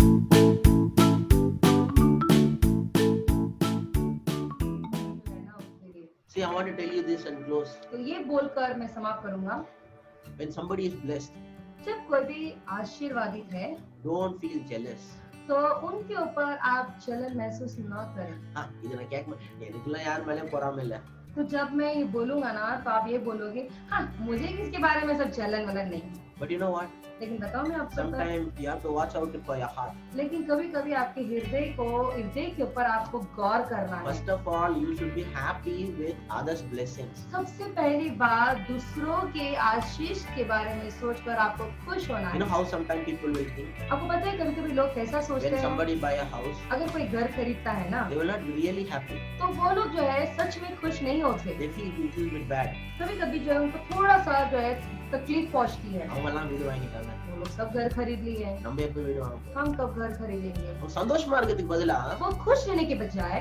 See, I want to tell you this and close. तो ये बोलकर मैं समाप्त करूंगा, When somebody is blessed, जब कोई भी आशीर्वादित है don't feel jealous. तो उनके ऊपर आप जलन महसूस न करें। हाँ, इतना क्या निकला यार, मैंने பொறாமை இல்ல. तो जब मैं ये बोलूंगा ना तो आप ये बोलोगे, हाँ मुझे किसके बारे में सब जलन वलन नहीं। But you know what? लेकिन बताओ मैं आपको, Sometimes you have to watch out for your heart. लेकिन कभी कभी आपके हृदय के ऊपर आपको गौर करना है। First of all, you should be happy with others' blessings. सबसे पहली बात दूसरों के आशीष के बारे में सोचकर आपको खुश होना You know है। how sometimes people will think आपको पता है कभी कभी लोग कैसा सोचते when हैं, somebody buy a house, अगर कोई घर खरीदता है ना they will not be really happy. तो वो लोग जो है सच में खुश नहीं होते। They feel a little bit bad. कभी कभी जो है उनको थोड़ा सा जो है तकलीफ पहुंचती है। அவங்க எல்லாம் வீடு வாங்கிட்டாங்க, वो लोग सब घर खरीद लिए हैं, நம்ம எப்ப வீடு வாங்க போறோம்? हम कब घर खरीदेंगे। அவங்க சந்தோஷமா இருக்கிறதுக்கு பதிலா वो खुश रहने के बजाय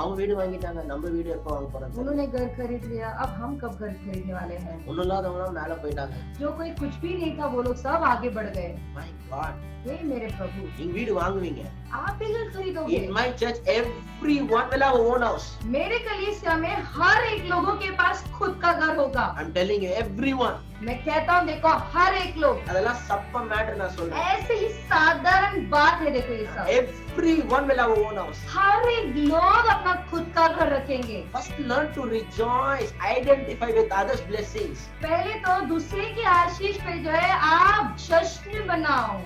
அவங்க வீடு வாங்கிட்டாங்க, நம்ம வீடு எப்ப வாங்க போறோம்? उन्होंने घर खरीद लिया, अब हम कब घर खरीदने वाले हैं। ஒண்ணும் இல்லாதவங்க மேல போயிட்டாங்க. जो कोई कुछ भी नहीं था वो लोग सब आगे बढ़ गए। My God, हे मेरे प्रभु, நீங்க வீடு வாங்குவீங்க. आप भी घर खरीदोगे। In my church, everyone will have a own house. मेरे कलीसिया में हर एक लोगों के पास खुद का घर होगा। I'm telling you, everyone. मैं कहता हूँ देखो हर एक लोग, அதெல்லாம் சப்ப மேட்டர் நான் சொல்றேன். ऐसे ही साधारण बात है। देखो ये सब Everyone will have a own house. हर एक लोग अपना खुद का घर रखेंगे। First learn to rejoice, identify with others' blessings. पहले तो दूसरे की आशीष पे जो है आप जश्न बनाओ।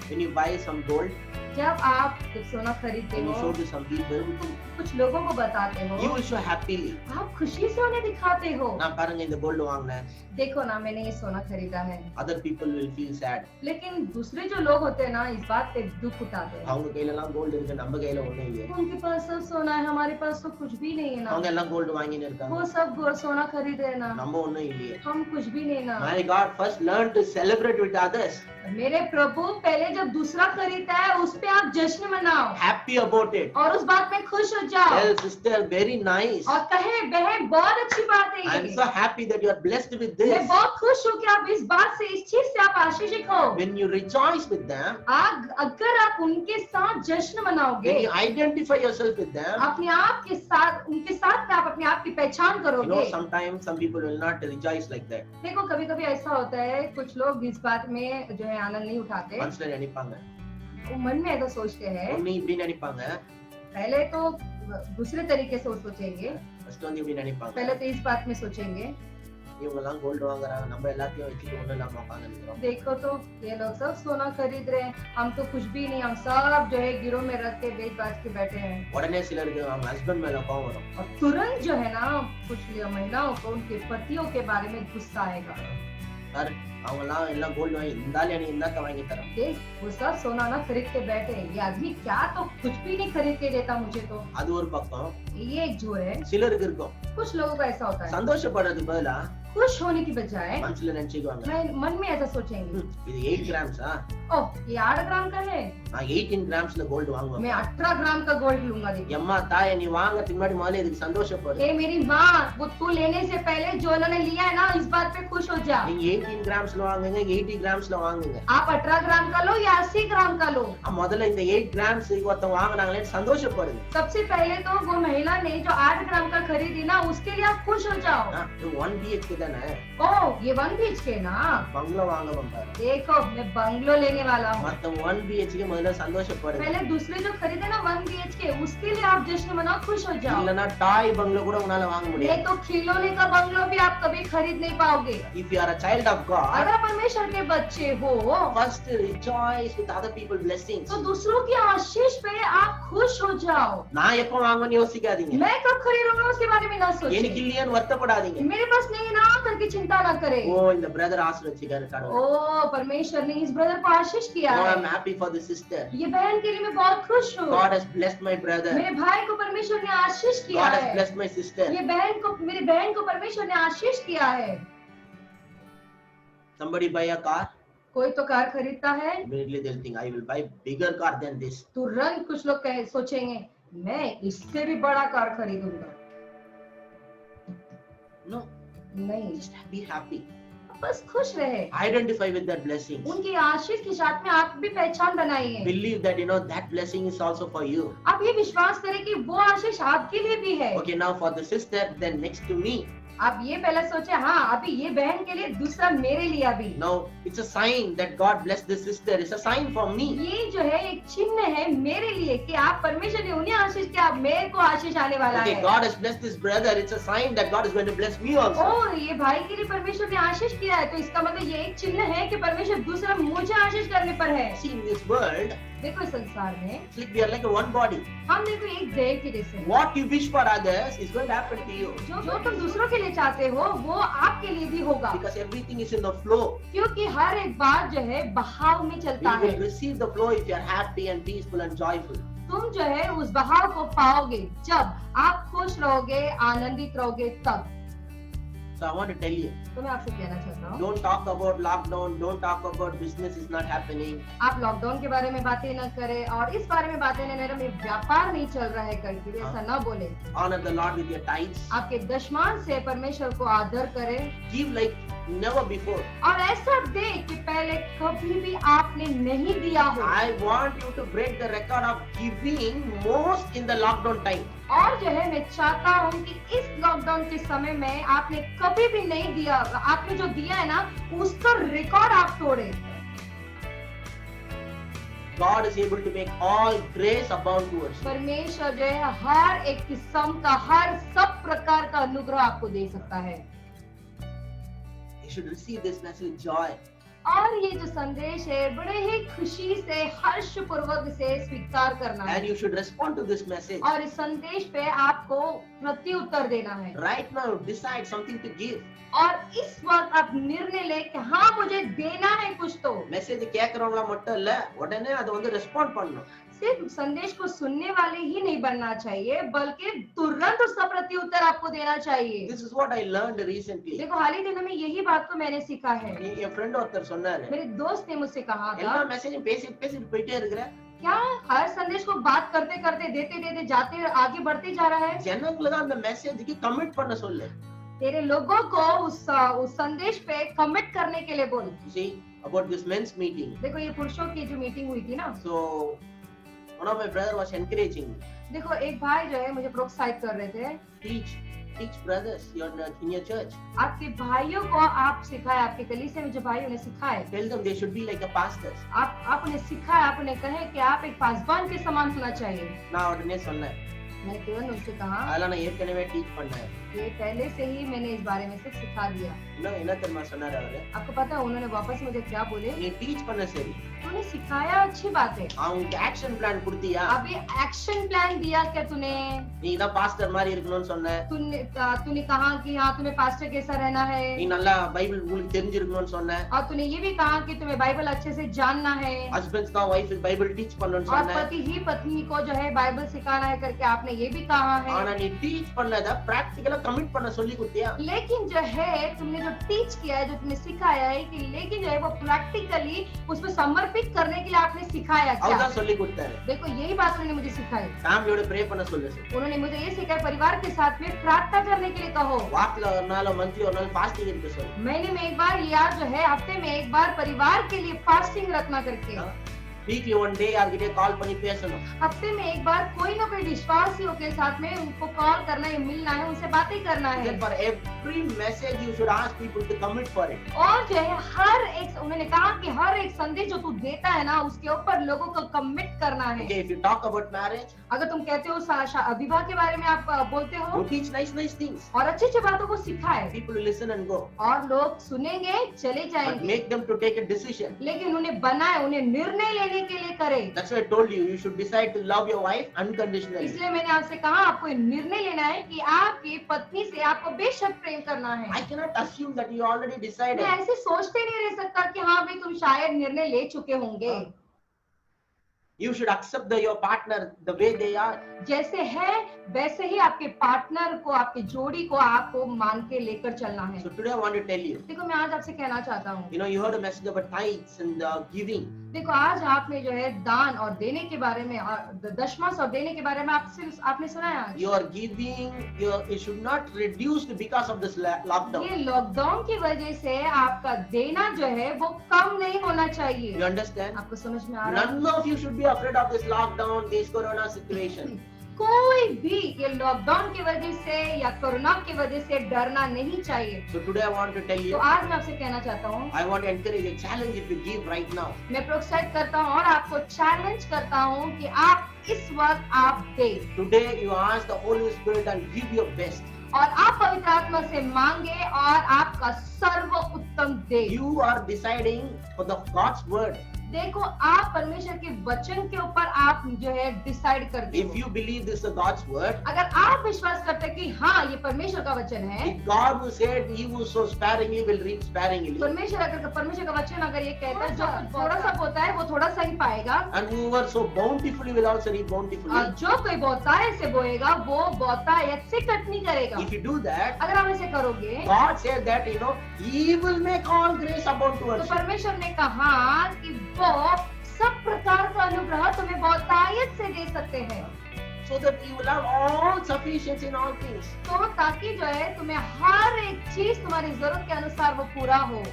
When you buy some gold, जब आप कुछ सोना खरीदते when you हो, show to some people, कुछ लोगों को बताते हो, you will show happily. आप खुशी से उन्हें दिखाते हो। நான் பாருங்க இந்த கோல்டு வாங்கினேன். देखो ना मैंने ये सोना खरीदा है। Other people will feel sad. लेकिन दूसरे जो लोग होते हैं ना इस बात पे दुख उठाते हैं। அவங்க கையில எல்லாம் கோல்டு இருக்கு, நம்ம கையில ஒண்ணும் இல்லையே. उनके पास सब सोना है, हमारे पास तो कुछ भी नहीं है அவங்க ना। எல்லாம் கோல்டு வாங்கின்னு இருக்காங்க, वो सब सोना खरीदे है ना, நம்ம ஒண்ணும் இல்லையே. हम कुछ भी नहीं ना। My God, first learn to celebrate with others. मेरे प्रभु पहले जब दूसरा खरीदता है उस पे आप जश्न मनाओ Happy about it. और उस बात में खुश हो जाओ Tell sister, very nice. और कहे बहन बहुत अच्छी बात है I'm ये। so happy that you are blessed with मैं this. बहुत खुश हूँ कि आप इस बात से, इस चीज से आप आशीषित हो। When you rejoice with them, अगर आप उनके साथ जश्न मनाओगे, when you identify yourself with them, अपने आप के साथ, उनके साथ में आप अपने आप की पहचान you know, करोगे। sometimes some people will not rejoice like that. देखो कभी कभी ऐसा होता है कुछ लोग इस बात में जो है आनंद नहीं उठाते, மனசுல நினைப்பாங்க, वो मन में ऐसा सोचते हैं। ஒண்ணு இப்படி நினைப்பாங்க, पहले तो दूसरे तरीके से वो सोचेंगे, ஃபர்ஸ்ட் வந்து இப்படி நினைப்பாங்க, पहले तो इस बात में सोचेंगे இவங்க எல்லாம் கோல்டு வாங்குறாங்க, நம்ம எல்லாத்தையும் வச்சுட்டு ஒண்ணு இல்லாம உட்கார்ந்து இருக்கிறோம். देखो तो ये लोग सब सोना खरीद रहे हैं, हम तो कुछ भी नहीं, हम सब जो है गिरोह में रख के बेच बाच के बैठे हैं। உடனே சிலருக்கு அவங்க ஹஸ்பண்ட் மேல கோவம் வரும். और तुरंत जो है ना कुछ महिलाओं को उनके पतियों के बारे में गुस्सा आएगा। சார் அவங்க எல்லாம் கோல்டு வாங்கி இருந்தாலும் எனக்கு இந்தாக்க வாங்கி தரேன். देख वो सब सोना ना खरीद के बैठे हैं, ये आदमी क्या तो कुछ भी नहीं खरीद के देता मुझे तो। அது ஒரு பக்கம். ये एक जो है சிலருக்கு இருக்கும், कुछ लोगों का ऐसा होता है, சந்தோஷப்படுறதுக்கு பதிலா खुश होने की बजाय மனசுல நினைச்சுக்குவாங்க, मन में ऐसा सोचेंगे, இது 8 கிராம்ஸா, ओह ये 8 ग्राम का है, நான் 18 கிராம்ஸ்ல கோல்டு வாங்குவேன். मैं 18 ग्राम का गोल्ड लूंगा। देखिए எம்மா தாயே, நீ வாங்கறதுக்கு முன்னாடி முதல்ல இதுக்கு சந்தோஷப்படு. हे मेरी माँ, वो तू लेने से पहले जो उन्होंने लिया है ना इस बात पे खुश हो जा। நீங்க 18 கிராம்ஸ்ல வாங்குங்க, 80 கிராம்ஸ்ல வாங்குங்க. आप 18 ग्राम का लो या 80 ग्राम का लो, முதல்ல இந்த 8 கிராம்ஸ் ஒருத்தன் வாங்குனாங்களே சந்தோஷப்படுங்க. सबसे पहले तो वो महिला ने जो 8 ग्राम का खरीदी ना उसके लिए आप खुश हो जाओ। 1 BHK தானே, ओह ये 1 BHK ना, பங்களா வாங்குவோம் பாரு. देखो मैं बंगलो लेने वाला हूँ। மத்த 1 BHK முதல்ல சந்தோஷப்படுங்க. पहले दूसरे जो खरीदे ना 1 BHK उसके लिए आप जश्न मनाओ, खुश हो जाओ। இல்லனா டாய் பங்களா கூட உன்னால வாங்க नहीं முடியாது. तो खिलौने का बंगलो भी आप कभी खरीद नहीं पाओगे। If you are a child of God, अगर परमेश्वर के बच्चे हो first rejoice with other people's blessings. तो दूसरों की आशीष पे आप खुश हो जाओ। நான் எப்ப வாங்குவேன்னு யோசிக்காதீங்க, मैं कब खरीदूंगा उसके बारे में ना எனக்கு सोचें, இல்லையேன்னு வருத்தப்படாதீங்க. मेरे पास नहीं ना करके चिंता ना करें। ஓ இந்த பிரதர் ஆசீர்வதிச்சாரு கடவுள். ओ परमेश्वर ने इस ब्रदर को आशीष किया Oh, है। I'm happy for the sister. ये बहन के लिए मैं बहुत खुश हूँ। God has blessed my brother. मेरे भाई को परमेश्वर ने आशीष किया God has है। blessed my sister. ये बहन को, मेरी बहन को परमेश्वर ने आशीष किया है। Somebody buy a car, कोई तो कार खरीदता है, immediately they'll think I will buy bigger car than this. तुरंत कुछ लोग सोचेंगे मैं इससे भी बड़ा कार खरीदूंगा। No, नहीं, just be happy. बस खुश रहे। Identify with that blessing. उनकी आशीष के साथ में आप भी पहचान बनाइए। Believe that that blessing is also for you. आप ये विश्वास करें कि वो आशीष आपके लिए भी है। Okay, now for the sister, then next to me. आप ये पहले सोचे, हाँ अभी ये बहन के लिए, दूसरा मेरे लिए अभी। Now it's a sign that God blessed this sister. It's a sign for me. ये जो है एक चिन्ह है मेरे लिए कि आप परमेश्वर ने उन्हें आशीष किया, अब मेरे को आशीष आने वाला Okay, है। God has blessed this brother. It's a sign that God is going to bless me also. और ये भाई के लिए परमेश्वर ने आशीष किया है, तो इसका मतलब ये एक चिन्ह है कि परमेश्वर दूसरा मुझे आशीष करने पर है। See, in this world, देखो संसार में it's like we are like a one body. हम देखो एक देह के जैसे हैं। What you wish for others is going to happen to you. जो तुम दूसरों के लिए चाहते हो वो आपके लिए भी होगा, Because everything is in the flow. क्योंकि हर एक बात जो है बहाव में चलता You है। will receive the flow if you are happy and peaceful and joyful. तुम जो है उस बहाव को पाओगे जब आप खुश रहोगे, आनंदित रहोगे तब। So I want to tell you, तो मैं आपसे कहना चाहता हूँ, don't talk about lockdown, don't talk about business is not happening. आप लॉकडाउन के बारे में बातें न करें और इस बारे में बातें न करें, मेरा व्यापार नहीं चल रहा है करके ऐसा न बोले। Honor the Lord with your tithes. आपके दशमान से परमेश्वर को आदर करें Give like never before. और ऐसा दे कि पहले कभी भी आपने नहीं दिया हो। I want you to break the record of giving most in the lockdown time. और जो है मैं चाहता हूँ कि इस लॉकडाउन के समय में आपने कभी भी नहीं दिया, आपने जो दिया है ना उसका रिकॉर्ड आप तोड़े। God is able to make all grace abound to us. परमेश्वर जो है हर एक किस्म का, हर सब प्रकार का अनुग्रह आपको दे सकता है। You should receive this message with joy. और ये जो संदेश है बड़े ही खुशी से, हर्ष पूर्वक से स्वीकार करना है। And you should respond to this message. और इस संदेश पे आपको प्रत्युत्तर देना है। Right now, decide something to give. और इस वक्त आप निर्णय ले कि हाँ मुझे देना है कुछ तो। Message கேக்குறவங்கள மட்டும் இல்ல, உடனே அது வந்து ரெஸ்பாண்ட் பண்ணணும். सिर्फ संदेश को सुनने वाले ही नहीं बनना चाहिए, बल्कि तुरंत उसका प्रत्युत्तर आपको देना चाहिए। This is what I learned recently. देखो हाल ही दिनों में यही बात को मैंने सीखा है। என் friend ஒருத்தர் சொன்னாரு, मेरे दोस्त ने मुझसे कहा எல்லா था, மெசேஜும் பேசிட்டு பேசிட்டு போயிட்டே இருக்கிற, क्या हर संदेश को बात करते करते, देते देते जाते आगे बढ़ते जा रहा है। ஜனங்களை தான் அந்த மெசேஜுக்கு கமிட் பண்ண சொல்லு. तेरे लोगों को उस संदेश पे कमिट करने के लिए बोल। See about this men's meeting. देखो ये पुरुषों की जो मीटिंग हुई थी ना, So one of my brother was encouraging me. देखो एक भाई जो है मुझे प्रोत्साहित कर रहे थे, Teach brothers in your church. आपके भाइयों को आप सिखाए, आपके कलीसिया में जो भाई उन्हें सिखाए, Tell them they should be like a pastor. आप उन्हें सिखाए, आप उन्हें कहे कि आप एक पासवान के समान होना चाहिए। நான் உடனே சொன்னேன், मैंने तुरंत उनसे कहा, அதெல்லாம் நான் ஏற்கனவே டீச் பண்ணேன். ये पहले से ही मैंने इस बारे में सिर्फ सिखा दिया। இன்னும் என்ன தெரியுமா சொன்னாரு அவரு, आपको पता है उन्होंने वापस मुझे क्या बोले? நீ டீச் பண்ண சரி, तूने सिखाया अच्छी बात है, அவங்களுக்கு ஆக்ஷன் பிளான் கொடுத்தியா? अभी एक्शन प्लान दिया क्या तूने? நீ தான் பாஸ்டர் மாதிரி இருக்கணும்னு சொன்ன, तूने कहा कि हाँ तुम्हें पास्टर कैसा रहना है, நீ நல்லா பைபிள் உங்களுக்கு தெரிஞ்சிருக்கணும்னு சொன்ன, और तूने ये भी कहा कि तुम्हें बाइबल अच्छे से जानना है, ஹஸ்பண்ட்ஸ் தான் ஒய்ஃபுக்கு பைபிள் டீச் பண்ணணும்னு और சொன்ன. पति ही पत्नी को जो है बाइबल सिखाना है करके आपने ये भी कहा है। ஆனா நீ டீச் பண்ணத பிராக்டிகலா கமிட் பண்ண சொல்லி கொடுத்தியா? लेकिन जो है तुमने जो टीच किया है, जो तुमने सिखाया है कि लेकिन जो है वो प्रैक्टिकली उसमें समर्पित करने के लिए आपने सिखाया क्या? அவர்தான் சொல்லி கொடுத்தாரு. देखो यही बात उन्होंने मुझे सिखाई। ஃபேமிலியோட ப்ரே பண்ண சொல்லு. उन्होंने मुझे ये सिखाया परिवार के साथ में प्रार्थना करने के लिए कहो। வாரத்துல ஒரு நாள் मंथली ஒரு நாள் फास्टिंग இருக்க சொல்லு. महीने में एक बार या जो है हफ्ते में एक बार परिवार के लिए फास्टिंग रखना करके। वीकली वन डे யார்கிட்ட கால் பண்ணி பேசணும். हफ्ते में एक बार कोई ना कोई विश्वासियों के साथ में उनको कॉल करना है, मिलना है, उनसे बातें करना है। Then for every message you should ask people to commit for it. और जो है हर एक, उन्होंने कहा कि हर एक संदेश जो तू देता है ना उसके ऊपर लोगों को कमिट करना है। Okay, if you talk about marriage, अगर तुम कहते हो विवाह के बारे में आप बोलते हो you teach nice things. और अच्छी अच्छी बातों को सिखाए, People will listen and go. और लोग सुनेंगे चले But जाएंगे, make them to take a decision. लेकिन उन्हें बनाए, उन्हें निर्णय लेने के लिए करे। That's why I told you, you should decide to love your wife unconditionally. इसलिए मैंने आपसे कहा आपको ये निर्णय लेना है कि आपकी पत्नी से आपको बेशक प्रेम करना है। I cannot assume that you already decided. मैं ऐसे सोचते नहीं रह सकता कि हाँ भाई तुम शायद निर्णय ले चुके होंगे। You should accept your partner the way they are. जैसे है वैसे ही आपके पार्टनर को, आपके जोड़ी को आपको मान के लेकर चलना है। So today I want to tell you, देखो मैं आज आपसे कहना चाहता हूँ, you heard a message about tithes and giving. देखो आज आपने जो है दान और देने के बारे में, दशमांश और देने के बारे में आपने सुना है आज। Your giving, it should not reduce because of this lockdown. ये लॉकडाउन की वजह से आपका देना जो है वो कम नहीं होना चाहिए। You understand? आपको समझ में आ रहा है? None of you should be afraid of this lockdown, this corona situation. कोई भी ये लॉकडाउन की वजह से या कोरोना की वजह से डरना नहीं चाहिए। So today I want to tell तो you, आज मैं आपसे कहना चाहता हूँ, I want to encourage you, challenge you to give right now. मैं प्रोत्साहित करता हूँ और आपको चैलेंज करता हूँ कि आप इस वक्त आप दे, Today you ask the Holy Spirit and give your best. और आप पवित्र आत्मा से मांगे और आपका सर्वोत्तम दे। You are deciding for the God's word. देखो आप परमेश्वर के वचन के ऊपर आप जो है डिसाइड करते If हो। you believe this is God's word, अगर आप विश्वास करते हैं कि हाँ ये परमेश्वर का वचन है, if God who said he who sows sparingly will reap sparingly, परमेश्वर का वचन अगर ये कहता है जो थोड़ा सा बोता है वो थोड़ा सा ही पाएगा, and whoever sow bountifully will also reap bountifully. और जो कोई बहुतायत से बोएगा वो बहुतायत से कटनी करेगा। If you do that, अगर आप ऐसे करोगे God said that he will make all grace abound तो towards you. परमेश्वर ने कहा कि वो सब प्रकार का अनुग्रह तुम्हें बहुतायत से दे सकते हैं, So that you will have all sufficiency in all things. तो ताकि जो है तुम्हें हर एक चीज तुम्हारी जरूरत के अनुसार वो पूरा हो,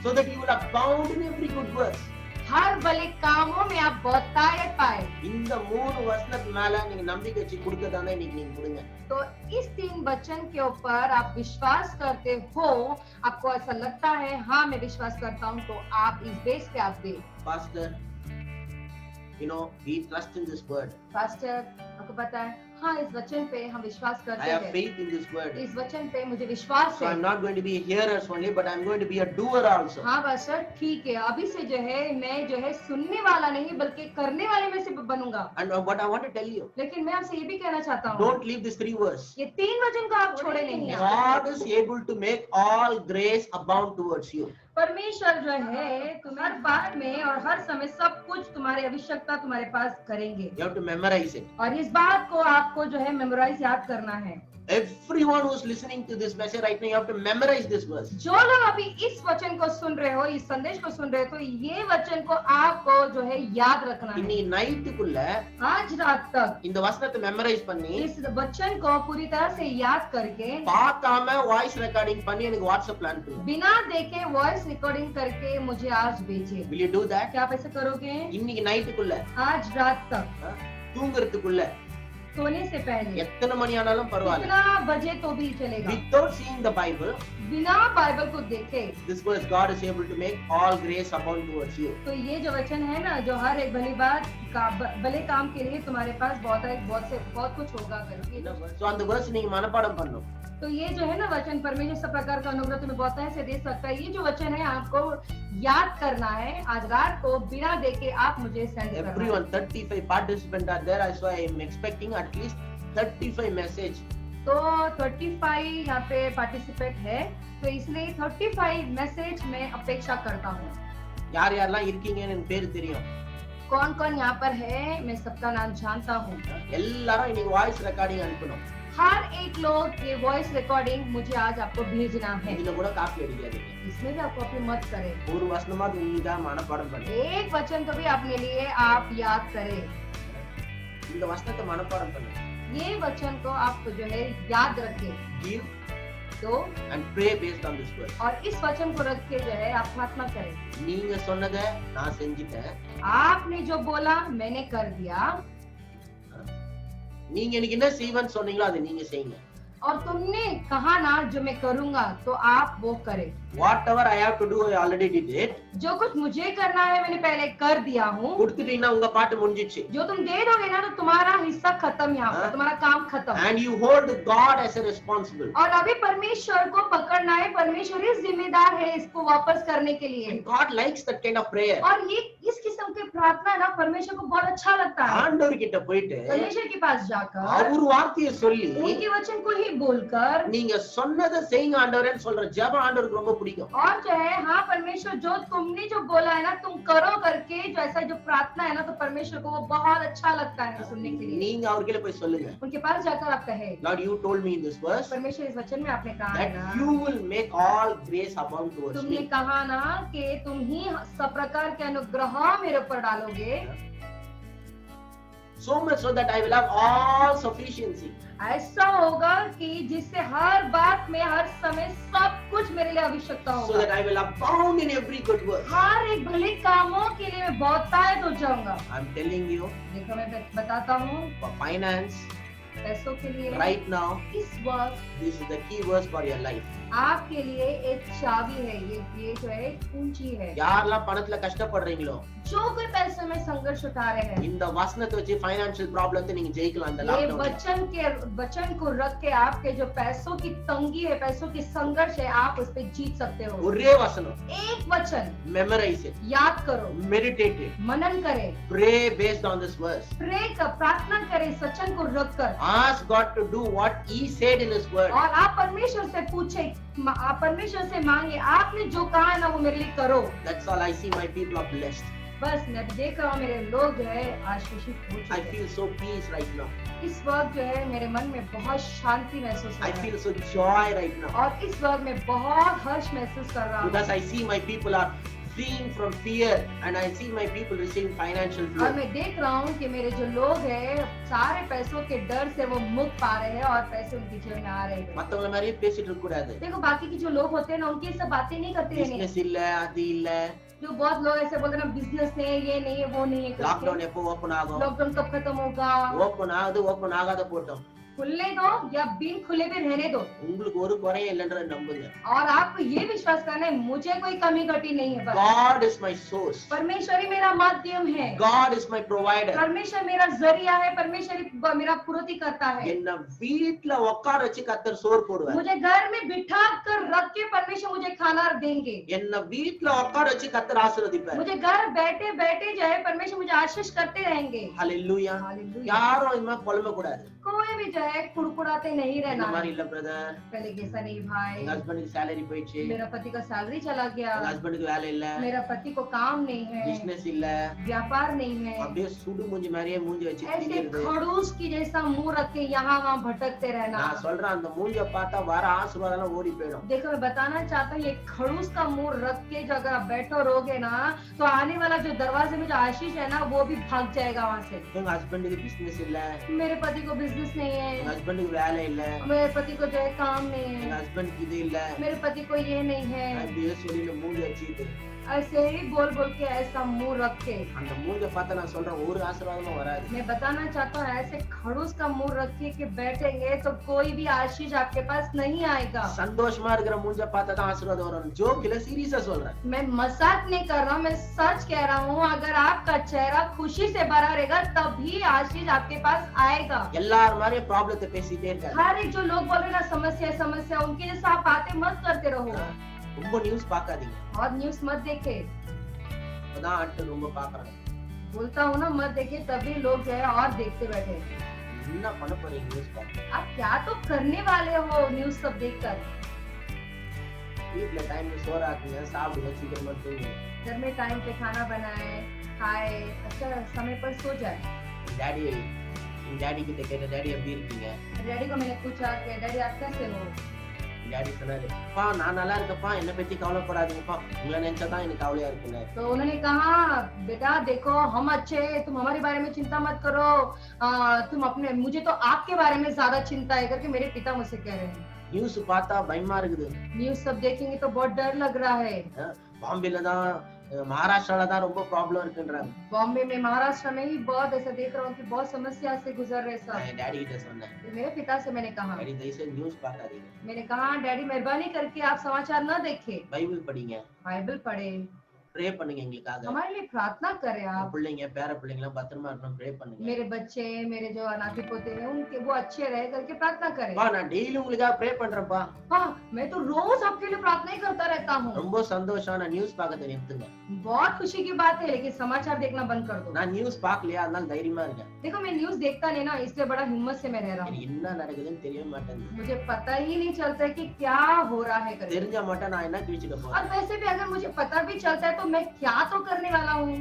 So that you will abound in every good work. हर भले कामों में आप बहुतायत पाए। இந்த 3 வருஷத்துக்கு மேல நீங்க நம்பிக்கை வச்சு கொடுக்கதானே இன்னைக்கு நீங்க கொடுங்க. तो इस 3 वचन के ऊपर आप विश्वास करते हो, आपको ऐसा लगता है हाँ मैं विश्वास करता हूँ, तो आप इस बेस पे आप दे। Pastor, we trust in this word. Pastor आपको पता है हाँ इस वचन पे हम विश्वास I करते have हैं, faith in this word. इस वचन पे मुझे विश्वास So है। I'm not going to be hearers only, but I'm going to be a doer also. हाँ पास्टर ठीक है, अभी से जो है मैं जो है सुनने वाला नहीं बल्कि करने वाले में से बनूंगा। And what I want to tell you, लेकिन मैं आपसे ये भी कहना चाहता हूँ, don't leave this 3 verse. ये 3 वचन को आप छोड़े नहीं। God is able to make all grace abound towards you. परमेश्वर जो है तुम्हें हर बात में और हर समय सब कुछ तुम्हारी आवश्यकता तुम्हारे पास करेंगे, You have to memorize it. और इस बात को आपको जो है मेमोराइज याद करना है। Everyone who's listening to this message right now, you have to memorize this verse. जो लोग अभी इस वचन को सुन रहे हो, इस संदेश को सुन रहे हो, तो ये वचन को आपको जो है याद रखना है। இன்னைக்கு நைட்டுக்குள்ள आज रात तक இந்த வசனத்தை மெமரைஸ் பண்ணி इस वचन को पूरी तरह से याद करके பார்க்காம வாய்ஸ் ரெக்கார்டிங் பண்ணி எனக்கு வாட்ஸ்அப்ல அனுப்புங்க. बिना देखे वॉइस रिकॉर्डिंग करके मुझे आज भेजिए। Will you do that? क्या आप ऐसे करोगे? இன்னைக்கு நைட்டுக்குள்ள आज रात तक தூங்குறதுக்குள்ள सोने से पहले எத்தனை மணி ஆனாலும் பரவாயில்லை. कितना बजे तो भी चलेगा, Without seeing the Bible, बिना बाइबल को देखे। this verse God is able to make all grace abound towards you. तो ये जो वचन है ना, जो हर एक भली बात का भले काम के लिए तुम्हारे पास बहुत कुछ होगा करके। So அந்த verse நீங்க மனப்பாடம் பண்ணணும். तो ये जो है ना वचन, परमेश्वर सब प्रकार का अनुग्रह तुम्हें बहुत से दे सकता है। ये जो वचन है आपको याद करना है, आज रात को बिना देखे आप मुझे सेंड करना है। Everyone, 35 participants are there. So I am expecting at least 35 message. तो 35 यहाँ पे पार्टिसिपेट है, तो इसलिए 35 मैसेज मैं अपेक्षा करता हूँ। யார் யாரெல்லாம் இருக்கீங்கன்னு எனக்கு பேரு தெரியும். कौन कौन यहाँ पर है मैं सबका नाम जानता हूँ। எல்லாரும் இன்னைக்கு வாய்ஸ் ரெக்கார்டிங் அனுப்பணும். हर एक लोग ये वॉइस रिकॉर्डिंग मुझे आज आपको भेजना है। இதுல கூட காப்பி அடிக்காதீங்க. इसमें भी आप कॉपी मत करें, ஒரு வசனமா நீங்க மனப்பாடம் பண்ணுங்க. एक वचन तो भी अपने लिए आप याद करें। இந்த வசனத்தை மனப்பாடம் பண்ணுங்க. ये वचन को आप जो है याद रखें, Give तो and pray based on this word. और इस वचन को रख के जो है आप प्रार्थना करें। நீங்க சொன்னதை நான் செஞ்சுட்டேன். आपने जो बोला मैंने कर दिया, நீங்க எனக்கு என்ன செய்வேன்னு சொன்னீங்களோ அதை நீங்க செய்யுங்க. और तुमने कहा ना जो मैं करूंगा तो आप वो करें। Whatever I have to do, I already did it. जो कुछ मुझे करना है मैंने पहले कर दिया हूँ। கொடுத்துட்டீங்கன்னா உங்க பாட்டு முடிஞ்சிச்சு. जो तुम दे दोगे ना तो तुम्हारा हिस्सा खत्म, यहाँ पर तुम्हारा काम खत्म। And you hold God as a responsible. और अभी परमेश्वर को पकड़ना है, परमेश्वर ही जिम्मेदार है इसको वापस करने के लिए। And God likes that kind of prayer. और ये इस किस्म की प्रार्थना है ना परमेश्वर को बहुत अच्छा लगता है। ஆண்டவர் கிட்ட போயிட்டு परमेश्वर के पास जाकर அவர் வார்த்தையை சொல்லி उनके वचन को ही बोलकर நீங்க சொன்னதை செய்யுங்க ஆண்டவரேன்னு சொல்ற ஜெபம் ஆண்டவருக்கு ரொம்ப பிடிக்கும். और जो है हाँ परमेश्वर जो तुमने जो बोला है ना तुम करो करके जो ऐसा जो प्रार्थना है ना तो परमेश्वर को वो बहुत अच्छा लगता है सुनने के लिए। நீங்க அவர்கிட்ட போய் சொல்லுங்க, उनके पास जाकर आप कहे Lord, you told me in this verse परमेश्वर इस वचन में आपने कहा है that ना you will make all grace abound towards तुमने me. कहा ना कि तुम ही सब प्रकार के अनुग्रह मेरे ऊपर डालोगे, So much so that I will have all sufficiency. ऐसा होगा कि जिससे हर बात में हर समय सब कुछ मेरे लिए आवश्यकता So होगा, that I will abound in every good work. हर एक भले कामों के लिए मैं बहुतायत हो जाऊंगा। I'm telling you, देखो मैं बताता हूँ for finance, पैसों के लिए right now, इस वक्त this is the key verse for your life. आपके लिए एक चाबी है, ये जो है पूंजी है। யாரெல்லாம் பணத்துல கஷ்டப்படுறீங்களோ जो कोई पैसे में संघर्ष उठा रहे हैं இந்த வசனத்தை வச்சு ஃபைனான்சியல் ப்ராப்ளத்தை நீங்க ஜெயிக்கலாம் இந்த ये லாக்டவுன். वचन को रख के आपके जो पैसों की तंगी है, पैसों की संघर्ष है, आप उस पे जीत सकते हो। ஒரே வசனம், एक वचन memorize it, याद करो, meditate it, मनन करें, pray based on this verse. Pray कर प्रार्थना करें इस वचन को रख कर, Ask God to do what He said in His word. और आप परमेश्वर से पूछे, आप परमेश्वर से मांगे, आपने जो कहा है ना वो मेरे लिए करो। That's all I see. My people are blessed. बस मैं देख रहा हूँ मेरे लोग जो है आशीषित हो I चुके हैं। feel so peace right now. इस वक्त जो है मेरे मन में बहुत शांति महसूस हो I रहा है feel so joy right now. और इस वक्त मैं बहुत हर्ष महसूस कर रहा हूँ Because I see my people are fleeing from fear and I see my people receiving financial और flow. मैं देख रहा हूँ कि मेरे जो लोग हैं सारे पैसों के डर से वो मुक्त पा रहे हैं और पैसे उनके जीवन में आ रहे हैं। மத்தவங்கள மாதிரியே பேசிட்டு இருக்க கூடாது. देखो बाकी की जो लोग होते हैं ना उनकी ये सब बातें नहीं करते रहने। பிசினஸ் இல்ல, அது இல்ல, जो बहुत लोग ऐसे बोलते हैं ना बिजनेस नहीं है, ये नहीं है, वो नहीं है லாக்டவுன் करके। எப்போ ஓபன் ஆகும்? लॉकडाउन कब खत्म होगा? ஓபன் ஆகுது, ஓபன் ஆகாத போட்டோம். खुलने दो या बिन खुले भी रहने दो, உங்களுக்கு ஒரு குறையும் இல்லைன்றத நம்புங்க. और आपको ये विश्वास करना है मुझे कोई कमी घटी नहीं है। बस God is my source. परमेश्वर ही मेरा माध्यम है, God is my provider. परमेश्वर मेरा जरिया है, परमेश्वर ही मेरा पूर्ति करता है। என்ன வீட்ல உட்கார வச்சு கர்த்தர் சோறு போடுவார். मुझे घर में बिठा कर रख के परमेश्वर मुझे खाना देंगे। என்ன வீட்ல உட்கார வச்சு கர்த்தர் ஆசீர்வதிப்பார். मुझे घर बैठे बैठे जो है परमेश्वर मुझे आशीष करते रहेंगे। ஹalleluya. हालेलुया। யாரும் இந்த மாதிரி புலம்ப கூடாது. कोई भी जो है कुड़कुड़ाते नहीं இந்த रहना மாதிரி है। இல்ல பிரதர், पहले कैसा नहीं भाई, எங்க ஹஸ்பண்டுக்கு salary போயிடுச்சு, मेरा पति का सैलरी चला गया, எங்க ஹஸ்பண்டுக்கு வேலை இல்ல, मेरा पति को काम नहीं है, பிசினஸ் இல்ல, व्यापार नहीं है। அப்படியே சுடு மூஞ்சி மாதிரியே மூஞ்சி வச்சு ऐसे திரியுது. खड़ूस की जैसा मुंह रख के यहाँ वहाँ भटकते रहना। நான் சொல்றேன் அந்த மூஞ்சிய பார்த்தா வர ஆசீர்வாதம் எல்லாம் ஓடி போயிடும். देखो मैं बताना चाहता हूँ ये खड़ूस का मुंह रख के जो अगर आप बैठो रहोगे ना तो आने वाला जो दरवाजे में जो आशीष है ना वो भी भाग जाएगा वहाँ से। எங்க ஹஸ்பண்டுக்கு பிசினஸ் இல்ல, मेरे पति को बिजनेस नहीं எங்க है, ஹஸ்பண்டுக்கு வேலை இல்ல, मेरे पति को जो है काम नहीं எங்க है, ஹஸ்பண்டுக்கு இது இல்ல, मेरे पति को ये नहीं है। அப்படியே சொல்லி மூஞ்சி வச்சுட்டு ऐसे ही बोल बोल के ऐसा मुंह रख के அந்த மூஞ்ச பார்த்தா நான் சொல்றேன் ஒரு ஆசீர்வாதமும் வராது. मैं बताना चाहता हूँ ऐसे खड़ूस का मुंह रख के बैठेंगे तो कोई भी आशीष आपके पास नहीं आएगा। சந்தோஷமா இருக்கிற மூஞ்ச பார்த்தா தான் ஆசீர்வாதம் வரும். ஜோக் இல்ல, சீரியஸா சொல்றேன். मैं मजाक नहीं कर रहा हूँ, मैं सच कह रहा हूँ। अगर आपका चेहरा खुशी से भरा रहेगा तभी आशीष आपके पास आएगा। எல்லார் மாதிரியும் ப்ராப்ளத்தை பேசிட்டே இருக்காரு. हर एक जो लोग बोल रहे हैं ना समस्या समस्या उनके जैसा आप बातें मत करते रहो ரொம்ப நியூஸ் பார்க்காதீங்க. और न्यूज मत देखे। அதான் ஆட்கள் ரொம்ப பாக்குறாங்க. बोलता हूँ ना मत देखे, तभी लोग जो है और देखते बैठे। என்ன பண்ண போறீங்க நியூஸ் பார்த்து? आप क्या तो करने वाले हो न्यूज सब देखकर? வீட்ல டைம்ல சோறு ஆக்குங்க, சாப்பிடுங்க, சீக்கிரமா தூங்குங்க. घर में टाइम पे खाना बनाए, खाए, अच्छा समय पर सो जाए। டாடி கிட்ட கேட்ட, டாடி எப்படி இருக்கீங்க? डैडी को मैंने पूछा कि डैडी आप कैसे हो? டாடி சொன்னாரு, "பா நான் நல்லா இருக்கேன்ப்பா, என்ன பத்தி கவலைப்படாதீங்கப்பா, உங்களை நினைச்சா தான் எனக்கு கவலையா இருக்குன்னு." तो उन्होंने कहा बेटा देखो हम अच्छे हैं, तुम हमारे बारे में चिंता मत करो, तुम अपने मुझे तो आपके बारे में ज्यादा चिंता है करके मेरे पिता मुझसे कह रहे हैं। நியூஸ் பார்த்தா பயமா இருக்குது. न्यूज सब देखेंगे तो बहुत डर लग रहा है। பாம்பேல தான், மகாராஷ்டிரால தான் ரொம்ப ப்ராப்ளம் இருக்குன்றாங்க. बॉम्बे में महाराष्ट्र में ही बहुत ऐसा देख रहा हूँ कि बहुत समस्या से गुजर रहे सब। நான் என் டாடி கிட்ட சொன்னேன், मेरे पिता से मैंने कहा டாடி தயவுசெய்து நியூஸ் பார்க்காதீங்க, मैंने कहा डैडी मेहरबानी करके आप समाचार न देखे, பைபிள் படிங்க. बाइबल पढ़े। ப்ரே பண்ணுங்க எங்களுக்காக. हमारे लिए प्रार्थना करें உங்க आप। பிள்ளைங்க பேர பிள்ளைங்க எல்லாம் பத்திரமா இருக்கணும், ப்ரே பண்ணுங்க. मेरे बच्चे, मेरे जो अनाथी पोते हैं उनके वो अच्छे रहे करके प्रार्थना करें। பா நான் டெய்லி உங்களுக்காக ப்ரே பண்றேன்ப்பா. हाँ, मैं तो रोज आपके लिए प्रार्थना ही करता रहता हूँ। ரொம்ப சந்தோஷம். நான் நியூஸ் பார்க்கறத நிறுத்துங்க. बहुत खुशी की बात है, लेकिन समाचार देखना बंद कर दो। நான் நியூஸ் பார்க்கலையா, அதனால தைரியமா இருக்கேன். देखो मैं न्यूज़ देखता नहीं ना, इसलिए बड़ा हिम्मत से मैं रह रहा हूँ। எனக்கு என்ன நடக்குதுன்னு தெரிய மாட்டேங்குது. मुझे पता ही नहीं चलता है कि क्या हो रहा है करके। தெரிஞ்சா மட்டும் நான் என்ன கிழிச்சுக்க और போறேன்? वैसे भी अगर मुझे पता भी चलता है तो मैं क्या तो करने वाला हूँ,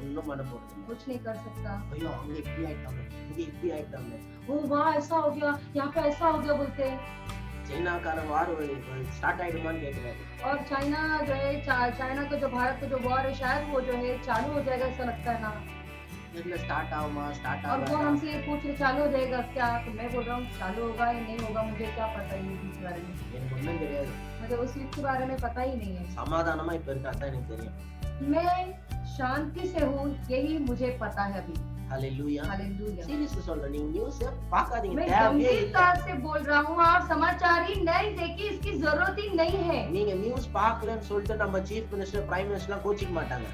ஒண்ணும் பண்ண போறது இல்ல. कुछ नहीं कर सकता। ஐயோ அங்க இப்படி ஆயிட்டாங்க, இங்க இப்படி ஆயிட்டாங்க. ओ वाह ऐसा हो गया, यहाँ पे ऐसा हो गया बोलते हैं। சைனாக்காரன் வார் ஸ்டார்ட் ஆயிடுமான்னு கேக்குறாரு. और चाइना जो है चाइना का जो भारत का जो वॉर है शायद वो जो है चालू हो जाएगा ऐसा लगता है ना। இதுல ஸ்டார்ட் ஆகுமா, ஸ்டார்ட் और वो ஆகாதா? हमसे ये पूछ रहे चालू हो जाएगा क्या, तो मैं बोल रहा हूँ चालू होगा या नहीं होगा मुझे क्या पता है इस बारे में। எனக்கு ஒண்ணும் தெரியாது. मुझे उस युद्ध के बारे में पता ही नहीं है। சமாதானமா இப்ப இருக்கா தான் எனக்கு தெரியும். मैं शांति से हूँ यही मुझे पता है अभी। ஹalleluya. हालेलुया। சீரியஸா சொல்றேன், நீங்க நியூஸ் பார்க்காதீங்க, मैं தேவையே இல்ல. गंभीरता से बोल रहा हूँ, आप समाचार ही नहीं देखिए, इसकी जरूरत ही नहीं है। நீங்க நியூஸ் பார்க்கலன்னு சொல்லிட்டு நம்ம சீஃப் மினிஸ்டர் பிரைம் மினிஸ்டர்லாம் கோச்சிக்க மாட்டாங்க.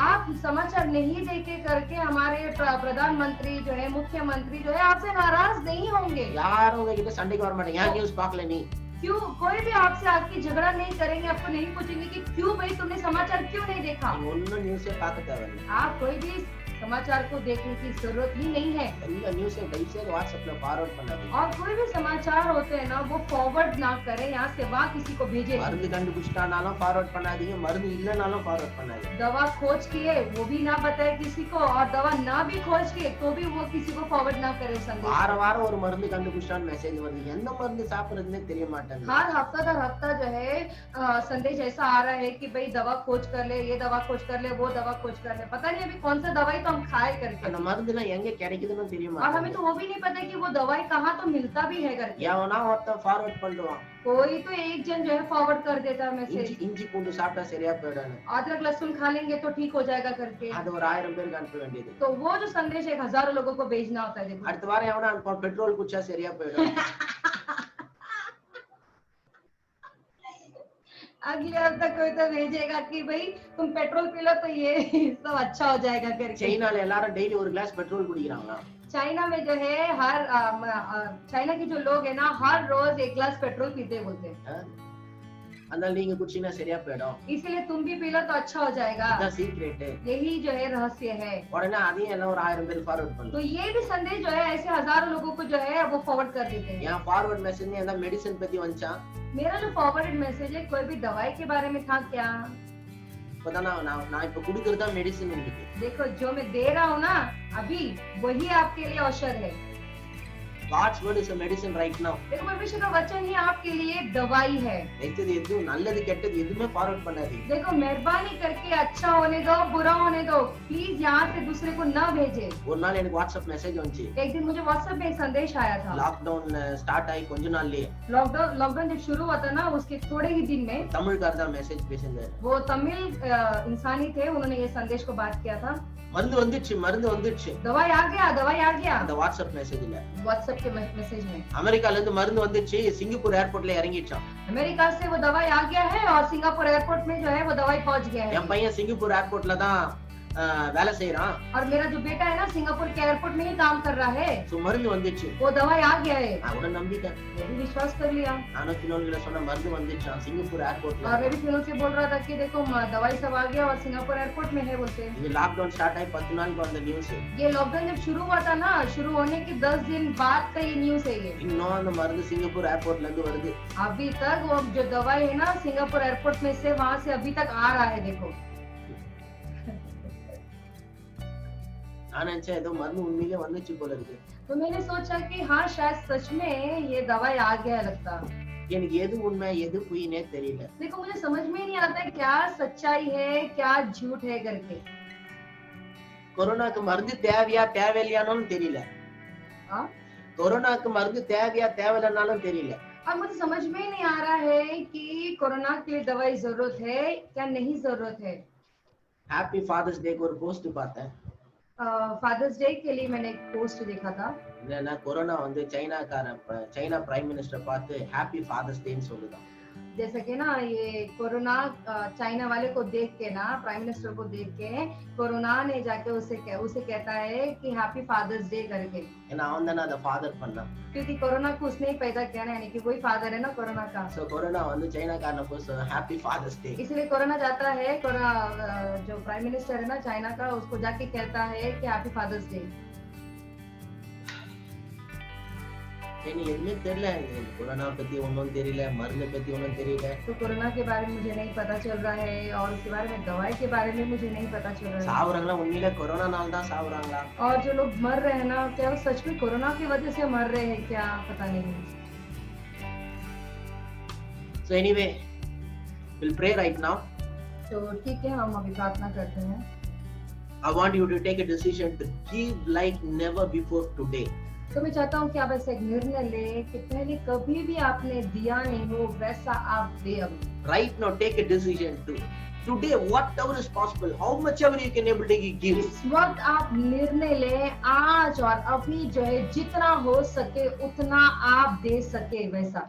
आप समाचार नहीं देखे करके हमारे प्रधानमंत्री जो है मुख्यमंत्री जो है आपसे नाराज नहीं होंगे। யாரும் உங்ககிட்ட சண்டைக்கு வர மாட்டாங்க. ஏன் நியூஸ் பார்க்கல நீ? क्यों कोई भी आपसे आके झगड़ा नहीं करेंगे, आपको नहीं पूछेंगे कि क्यों भाई तुमने समाचार क्यों नहीं देखा। நீங்க ஒண்ணும் நியூஸே பார்க்க தேவையில்லை. आप कोई भी समाचार को देखने की जरूरत ही नहीं है। எல்லா நியூஸையும் தயவு செய்து வாட்ஸ்அப்ல ஃபார்வர்ட் பண்ணாதீங்க. और कोई भी समाचार होते हैं ना वो फॉरवर्ड ना करें, यहाँ से वहाँ किसी को भेजे। மருந்து கண்டுபிடிச்சிட்டானாலும் ஃபார்வர்ட் பண்ணாதீங்க, மருந்து இல்லனாலும் ஃபார்வர்ட் பண்ணாதீங்க. दवा खोज किए वो भी ना बताए किसी को, और दवा ना भी खोज किए तो भी वो किसी को फॉरवर्ड ना करे संदेश। வார வாரம் ஒரு மருந்து கண்டுபிடிச்சிட்டான்னு மெசேஜ் வருது. எந்த மருந்து சாப்பிடுறதுன்னே தெரிய மாட்டேங்குது. हर हफ्ता दर हफ्ता जो है संदेश ऐसा आ रहा है कि भाई दवा खोज कर ले, ये दवा खोज कर ले, वो दवा खोज कर ले। पता नहीं अभी कौन सा दवाई तो हम खाए करके, அந்த மருந்துலாம் எங்க கிடைக்குதுன்னு தெரிய और हमें மாட்டேங்குது. तो वो भी नहीं पता कि वो दवाई कहाँ तो मिलता भी है करके। எவனா ஒருத்தன் ஃபார்வர்ட் பண்ணுவான், कोई तो एक जन जो है फॉरवर्ड कर देता है मैसेज, இஞ்சி பூண்டு சாப்பிட்டா சரியா போயிடும். अदरक लहसुन खा लेंगे तो ठीक हो जाएगा करके। அது ஒரு 1000 பேருக்கு அனுப்ப வேண்டியது. तो वो जो संदेश 1000 लोगों को भेजना होता है। देखो அடுத்த வாரம் எவனா அனுப்பான், பெட்ரோல் குடிச்சா சரியா போயிடும். अगले हफ्ता कोई तो भेजेगा कि भाई तुम पेट्रोल पी लो तो ये सब अच्छा हो जाएगा करके। சைனால எல்லாரும் டெய்லி ஒரு கிளாஸ் பெட்ரோல் குடிக்கிறாங்களா? चाइना में जो है चाइना के जो लोग है ना हर रोज 1 गिलास पेट्रोल पीते बोलते हैं। அதனால நீங்க குடிச்சீங்கன்னா சரியா போயிடும். इसीलिए तुम भी पी लो तो अच्छा हो जाएगा। அதான் சீக்ரெட். यही जो है रहस्य है। உடனே அதையும் எல்லாம் ஒரு 1000 பேர் ஃபார்வர்ட் तो பண்ணுங்க. ये भी संदेश जो है ऐसे हजारों लोगों को जो है वो फॉरवर्ड कर देते हैं। ஏன் ஃபார்வர்ட் மெசேஜ் ஏதாவது மெடிசன் பத்தி வந்துச்சா? मेरा जो फॉरवर्डेड मैसेज है कोई भी दवाई के बारे में था क्या? இப்பதான் நான் இப்ப குடுக்கறதா மெடிசன் உங்களுக்கு. देखो जो मैं दे रहा हूँ ना अभी वही आपके लिए औषध है। God's word is a medicine right now. देखो परमेश्वर का वचन ही आपके लिए दवाई है। எது எது நல்லது கெட்டது எதுமே ஃபார்வர்ட் பண்ணாதீங்க. देखो मेहरबानी करके अच्छा होने दो बुरा होने दो, प्लीज यहाँ से दूसरे को न भेजे। ஒரு நாள் எனக்கு வாட்ஸ்அப் மெசேஜ் வந்துச்சு. एक दिन मुझे व्हाट्सएप में एक संदेश आया था। லாக்டவுன் ஸ்டார்ட் ஆகி கொஞ்ச நாள்லயே लॉकडाउन जब शुरू हुआ था ना उसके थोड़े ही दिन में தமிழ்காரர் தான் மெசேஜ் பேசினாரு. वो तमिल इंसान ही थे, उन्होंने ये संदेश को बात किया था। மருந்து வந்துச்சு दवाई आ गया அந்த வாட்ஸ்அப் மெசேஜ்ல. व्हाट्सएप के मैसेज में। அமெரிக்கால இருந்து மருந்து வந்துச்சு, சிங்கப்பூர் ஏர்போர்ட்ல இறங்கிடுச்சான். अमेरिका से वो दवाई आ गया है और सिंगापुर एयरपोर्ट में जो है वो दवाई पहुंच गया है। என் பையன் சிங்கப்பூர் ஏர்போர்ட்ல தான் வேலை செய்யறான். और मेरा जो बेटा है ना सिंगापुर के एयरपोर्ट में ही काम कर रहा है। சோ மருந்து வந்துச்சு, वो दवाई आ गया है। நான் உடனே நம்பிட்டேன். मैं भी विश्वास कर लिया நானும் பின்னோன்ல சொன்ன மருந்து வந்துச்சான் சிங்கப்பூர் ஏர்போர்ட்ல. और मैं भी फिर से बोल रहा था कि देखो दवाई सब आ गया और सिंगापुर एयरपोर्ट में है बोलते। இது லாக்டவுன் ஸ்டார்ட் ஆகி 10 நாளுக்கு வந்த நியூஸ். ये लॉकडाउन जब शुरू हुआ था ना, शुरू होने के 10 दिन बाद का ये न्यूज है। ये இன்னும் அந்த மருந்து சிங்கப்பூர் ஏர்போர்ட்ல இருந்து வருது. अभी तक वो जो दवाई है ना सिंगापुर एयरपोर्ट में से वहां से अभी तक आ रहा है। देखो நான் நினைச்சேன் ஏதோ மருந்து உண்மையிலே வந்துச்சு போல இருக்கு. तो मैंने सोचा कि हाँ शायद सच में ये दवाई आ गया लगता। எனக்கு எது உண்மை எது பொய்னே தெரியல. देखो मुझे समझ में ही नहीं आता क्या सच्चाई है क्या झूठ है करके। கொரோனாக்கு மருந்து தேவையா தேவையில்லையானும் தெரியல. கொரோனாக்கு மருந்து தேவையா தேவையில்லைனாலும் தெரியல. अब मुझे समझ में ही नहीं आ रहा है कि कोरोना के लिए दवाई जरूरत है क्या नहीं जरूरत है। ஹாப்பி ஃபாதர்ஸ் டேக்கு ஒரு போஸ்ட் பார்த்தேன். फादर्स डे के लिए मैंने एक पोस्ट देखा था। என்னன்னா கொரோனா வந்து சைனா பிரைம் மினிஸ்டர் பார்த்து ஹாப்பி ஃபாதர்ஸ் டேன்னு சொல்லுதான். जैसे कि ना ये कोरोना चाइना वाले को देख के ना, प्राइम मिनिस्टर को देख के कोरोना ने जाके उसे कहता है कि हैप्पी फादर्स डे करके, ஏன்னா அவன் தானே அதை ஃபாதர் பண்ணான். क्योंकि कोरोना को उसने ही पैदा किया ना, यानी कि वही फादर है ना कोरोना का. ஸோ கொரோனா வந்து சைனாக்காரனை போய் ஹாப்பி ஃபாதர்ஸ் டே. इसलिए कोरोना जाता है, जो प्राइम मिनिस्टर है ना चाइना का, उसको जाके कहता है कि हैप्पी फादर्स डे. எனக்கு எதுவுமே தெரியல, கொரோனா பத்தி ஒன்றும் தெரியல, மருந்தை பத்தி ஒன்றும் தெரியல. तो कोरोना के बारे में मुझे नहीं पता चल रहा है और उसके बारे में दवाई के बारे में मुझे नहीं पता चल रहा है. சாவுறாங்களா உண்மையில கொரோனானால தான் சாவுறாங்களா? और जो लोग मर रहे हैं ना, क्या वो सच में कोरोना की वजह से मर रहे हैं क्या, पता नहीं. So anyway, we'll pray right now. तो ठीक है, हम अभी प्रार्थना करते हैं. I want you to take a decision to give like never before today. तो मैं चाहता हूँ कि आप ऐसा एक निर्णय ले कि पहले कभी भी आपने दिया नहीं हो वैसा आप दे अभी. Right now, take a decision to today, whatever is possible, how much ever you can able to give. इस वक्त आप निर्णय ले आज और अभी जो है जितना हो सके उतना आप दे सके वैसा.